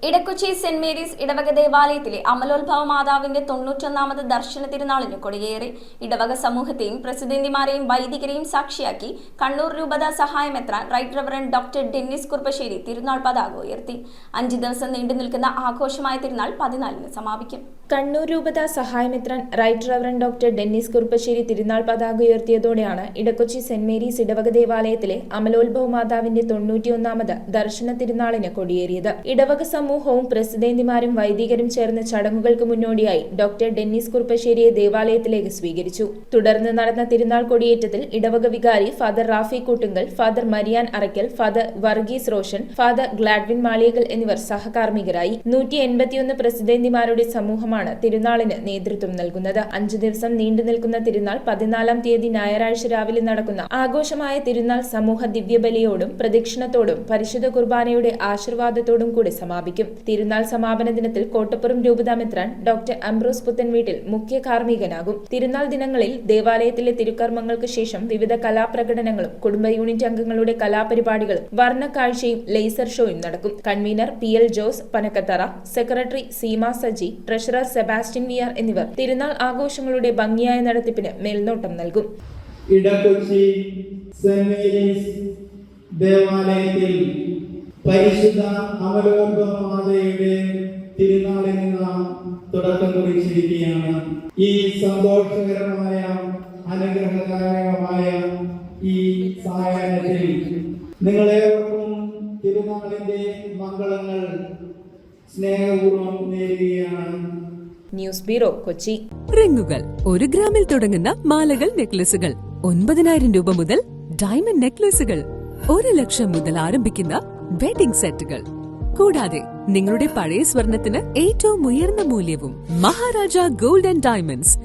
Edakochi saint Mary's ഇടവക ദേവാലയത്തിലെ അമലോത്ഭവ മാതാവിന്റെ 91ാമത് ദർശന തിരുനാളിന് കൊടിയേറി ഇടവക സമൂഹത്തെയും പ്രസിദ്ധന്തിമാരെയും വൈദികരെയും സാക്ഷിയാക്കി കണ്ണൂർ രൂപത സഹായമെത്രാൻ right reverend doctor Dennis Kuruppassery തിരുനാൾ പതാക ഉയർത്തി. 5 ദിവസം നീണ്ടു നിൽക്കുന്ന ആഘോഷമായ തിരുനാൾ 14-ന് സമാപിക്കും. കണ്ണൂർ രൂപത സഹായമെത്രാൻ right reverend doctor Dennis Kuruppassery തിരുനാൾ പതാക ഉയർത്തിയതോടെയാണ് ഇടക്കൊച്ചി സെന്റ് മേരീസ് ഇടവക ദേവാലയത്തിലെ അമലോത്ഭവ മാതാവിന്റെ 91ാമത് ദർശന തിരുനാളിന് കൊടിയേറിയത്. ഇടവക സമൂഹവും പ്രസിദ്ധന്തിമാരും വൈദികരും ചേർന്ന ചടങ്ങുകൾക്ക് മുന്നോടിയായി ഡോക്ടർ ഡെന്നിസ് കുറുപ്പശ്ശേരിയെ ദേവാലയത്തിലേക്ക് സ്വീകരിച്ചു. തുടർന്ന് നടന്ന തിരുനാൾ കൊടിയേറ്റത്തിൽ ഇടവക വികാരി father Raphy Koottungal, father Marian Arackal, father Varghese Roshan, father Gladwin Maliyakal എന്നിവർ സഹകാർമ്മികരായി. 181 പ്രസിദ്ധന്തിമാരുടെ സമൂഹമാണ് തിരുനാളിന് നേതൃത്വം നൽകുന്നത്. 5 ദിവസം നീണ്ടു നിൽക്കുന്ന തിരുനാൾ 14-ാം തീയതി ഞായറാഴ്ച രാവിലെ നടക്കുന്ന ആഘോഷമായ തിരുനാൾ സമൂഹ ദിവ്യബലിയോടും പ്രദക്ഷിണത്തോടും പരിശുദ്ധ കുർബാനയുടെ ആശീർവാദത്തോടും കൂടി സമാപിക്കും. തിരുനാൾ സമാപന ദിനത്തിൽ കോട്ടപ്പുറം രൂപതാ മെത്രാൻ ഡോക്ടർ അംബ്രോസ് പുത്തൻവീട്ടിൽ മുഖ്യ കാർമ്മികനാകും. തിരുനാൾ ദിനങ്ങളിൽ ദേവാലയത്തിലെ തിരുക്കർമ്മങ്ങൾക്ക് ശേഷം വിവിധ കലാപ്രകടനങ്ങളും കുടുംബ യൂണിറ്റ് അംഗങ്ങളുടെ കലാപരിപാടികളും വർണ്ണക്കാഴ്ചയും ലേസർ ഷോയും നടക്കും. Convener PL Jose Panakkathara, secretary Seema Saji, treasurer Sebastian VR എന്നിവർ തിരുനാൾ ആഘോഷങ്ങളുടെ ഭംഗിയായ നടത്തിപ്പിന് മേൽനോട്ടം നൽകും. ഇടക്കൊച്ചി സെന്റ് മേരീസ് ദേവാലയത്തിൽ പരിശുദ്ധ അമലോത്ഭവ മാതയുടെ തിരുനാളിന് നാം തുടക്കം കുറിച്ചിരിക്കുകയാണ്. ഈ സന്തോഷകരമായ അനുഗ്രഹദായകമായ ഈ സായാഹ്നത്തിൽ നിങ്ങളേവർക്കും തിരുനാളിന്റെ മംഗളങ്ങൾ സ്നേഹപൂർവ്വം നേരുകയാണ്. News bureau, Kochi. റിങ്ങുകൾ 1 ഗ്രാമിൽ തുടങ്ങുന്ന മാലകൾ, നെക്ലസുകൾ 9,000 രൂപ മുതൽ ഡയമണ്ട് നെക്ലസുകൾ 1 ലക്ഷം മുതൽ ആരംഭിക്കുന്ന വെഡിംഗ് സെറ്റുകൾ, കൂടാതെ നിങ്ങളുടെ പഴയ സ്വർണത്തിന് ഏറ്റവും ഉയർന്ന മൂല്യവും. Maharaja gold and diamonds,